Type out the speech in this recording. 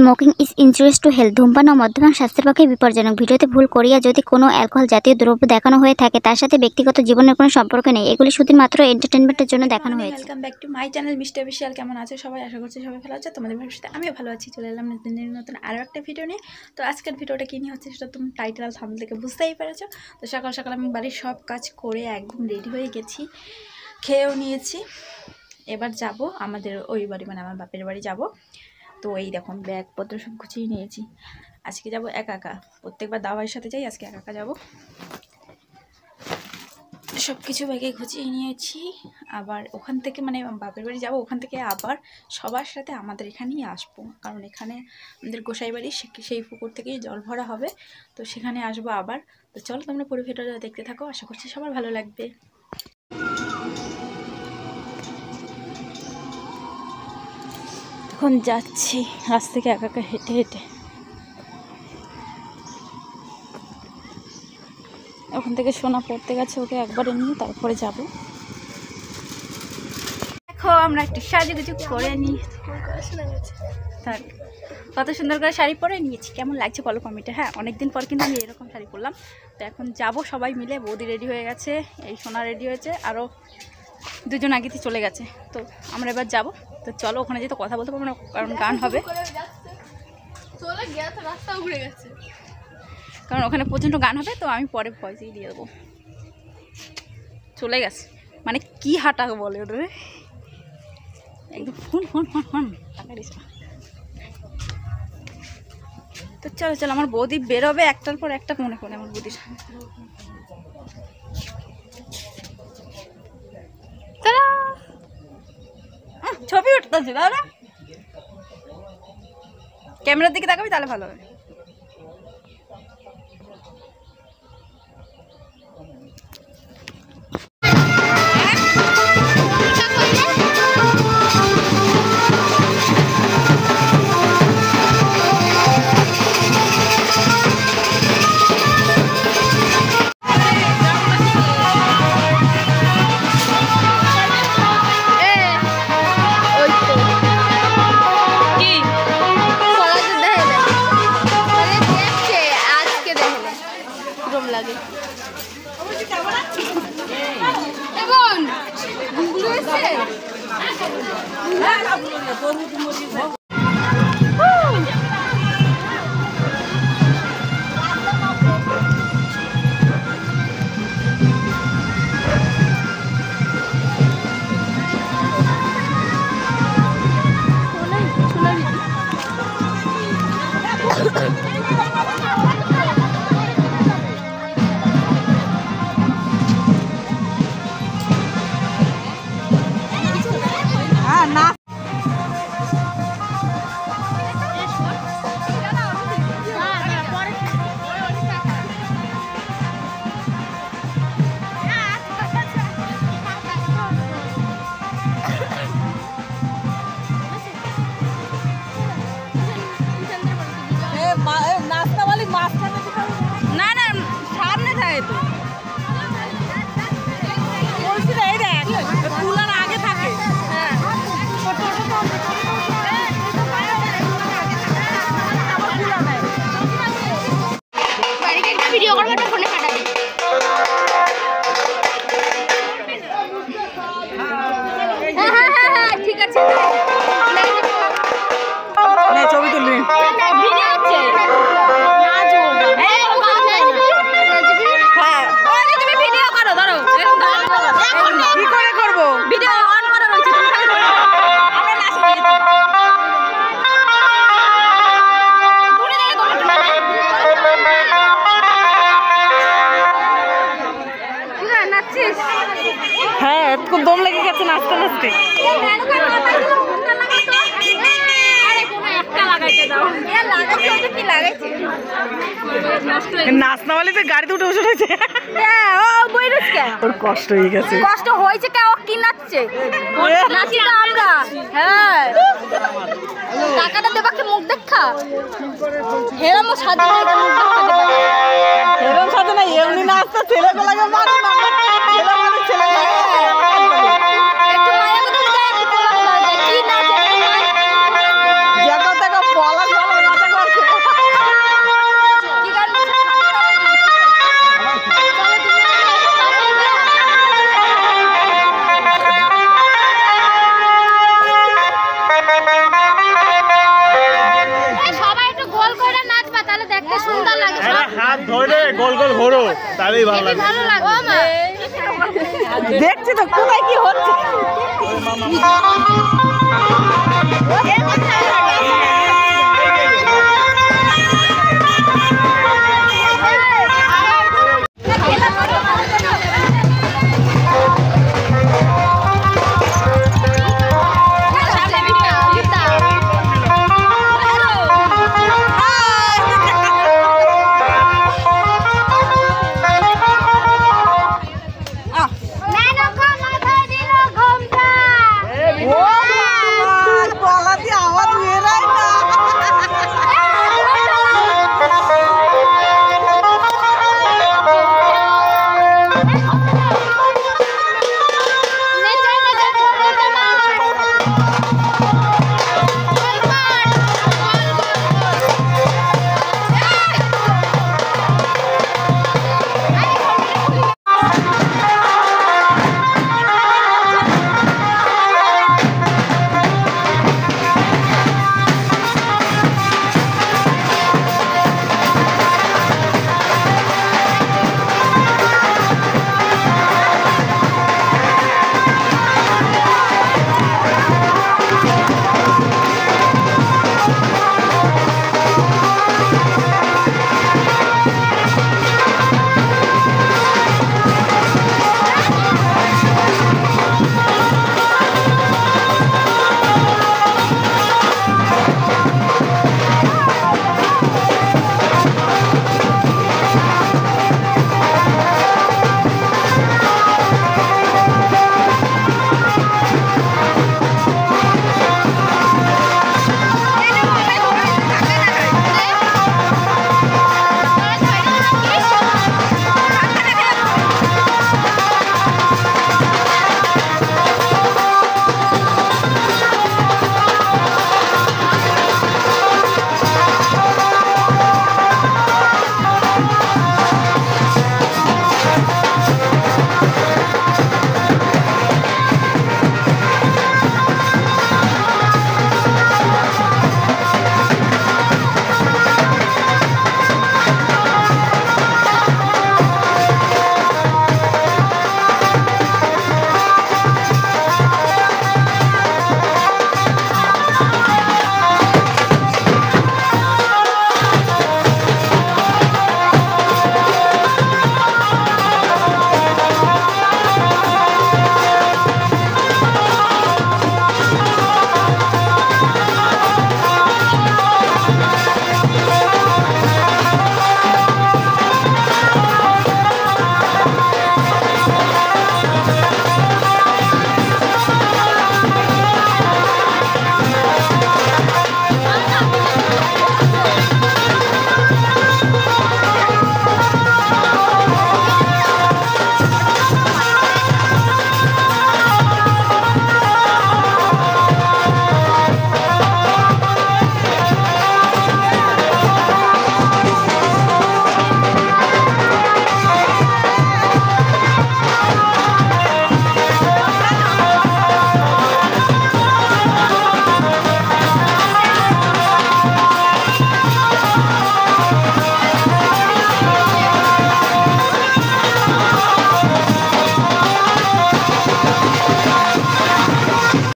Smoking is injurious to health. ধূমপান ও মদ্যপান স্বাস্থ্যের পক্ষে বিপজ্জনক। ভিডিওতে ভুল করিয়া যদি কোনো অ্যালকোহল জাতীয় দ্রব্য দেখানো হয়ে থাকে তার সাথে ব্যক্তিগত জীবনের কোনো সম্পর্ক নেই। এগুলি শুধুমাত্র এন্টারটেনমেন্টের জন্য দেখানো হয়েছে। Welcome back to my channel মিষ্টি অফিসিয়াল। কেমন আছে সবাই? আশা করছি সবাই ভালো আছে। তোমাদের ভবিষ্যতে আমিও ভালো আছি। চলে এলাম নতুন আরও একটা ভিডিও নিয়ে। তো আজকের ভিডিওটা কী নিয়ে হচ্ছে সেটা তুমি টাইটেল আর থাম্বনেল থেকে বুঝতেই পেরেছো। তো সকাল সকাল আমি বাড়ির সব কাজ করে একদম রেডি হয়ে গেছি, খেয়েও নিয়েছি। এবার যাব আমাদের ওই বাড়ি, মানে আমার বাপের বাড়ি যাব। তো এই দেখুন ব্যাগপত্র সব গুছিয়ে নিয়েছি। আজকে যাব একা একা, প্রত্যেকবার দাওয়ার সাথে যাই, আজকে একা একা যাবো। সব কিছু ব্যাগে গুছিয়ে নিয়েছি। আবার ওখান থেকে মানে বাপের বাড়ি যাবো, ওখান থেকে আবার সবার সাথে আমাদের এখানেই আসবো, কারণ এখানে আমাদের গোসাই বাড়ি, সেই পুকুর থেকেই জল ভরা হবে। তো সেখানে আসবো আবার। তো চলো তোমরা পুরো ভিডিওটা দেখতে থাকো, আশা করছি সবার ভালো লাগবে। এখন যাচ্ছি রাস্তা থেকে একা একা হেঁটে হেঁটে। ওখান থেকে সোনা পড়তে গেছে, ওকে একবারে নিয়ে তারপরে যাব। দেখো আমরা একটু সাজুগুজু করে নিই। থাক, কত সুন্দর করে শাড়ি পরে নিয়েছি। কেমন লাগছে বলো কমেন্টে। হ্যাঁ, অনেকদিন পর কিন্তু আমি এরকম শাড়ি পরলাম। তো এখন যাব সবাই মিলে। বৌদি রেডি হয়ে গেছে, এই সোনা রেডি হয়েছে, আরও দুজন আগেতে চলে গেছে। তো আমরা এবার যাব। তো চলো, ওখানে যেতে কথা বলতে পারবো না কারণ গান হবে, কারণ ওখানে প্রচণ্ড গান হবে। তো আমি পরে ভয়েসই দিয়ে দেবো। চলে গেছে মানে কি হাঁটা বলে ওদের, একদম ফোন ফোন ফোন ফোন টাকা দিস। তো চলো চলো, আমার বৌদি বেরোবে একটার পর একটা, মনে করে আমার বৌদির ছবি উঠতেছে। দাদা ক্যামেরার দিকে তাকাবি তাহলে ভালো হবে। না না সামনে থাকে তো, আগে থাকে। ভিডিও করবো, ফোনে কাটাবি। হ্যাঁ ঠিক আছে, ছবি তুলবি। হ্যাঁ, খুব দম লেগে গেছে নাচতে নাচতে। নাচনা বলে তো গাড়িতে উঠে বসে রয়েছে। ওর কষ্ট হয়ে গেছে। কষ্ট হয়েছে কে? ও কি নাচছে? নাচি না আমরা। হ্যাঁ, টাকাটা দেবাকে মুখ দেখা হেরামো সাজে মুখ দেখা দেবা। এরকম সাথে না, এমনি নাচতে ছেলে লাগে মারে না, ছেলে মানে ছেলে একটু মায়া কথা দেখ, কি নাচে? জায়গা থেকে পলাশ ভালো হাত ধরে গোল গোল ঘোরো, তাহলেই ভালো লাগবে। দেখছি তো কোথায় কি হচ্ছে।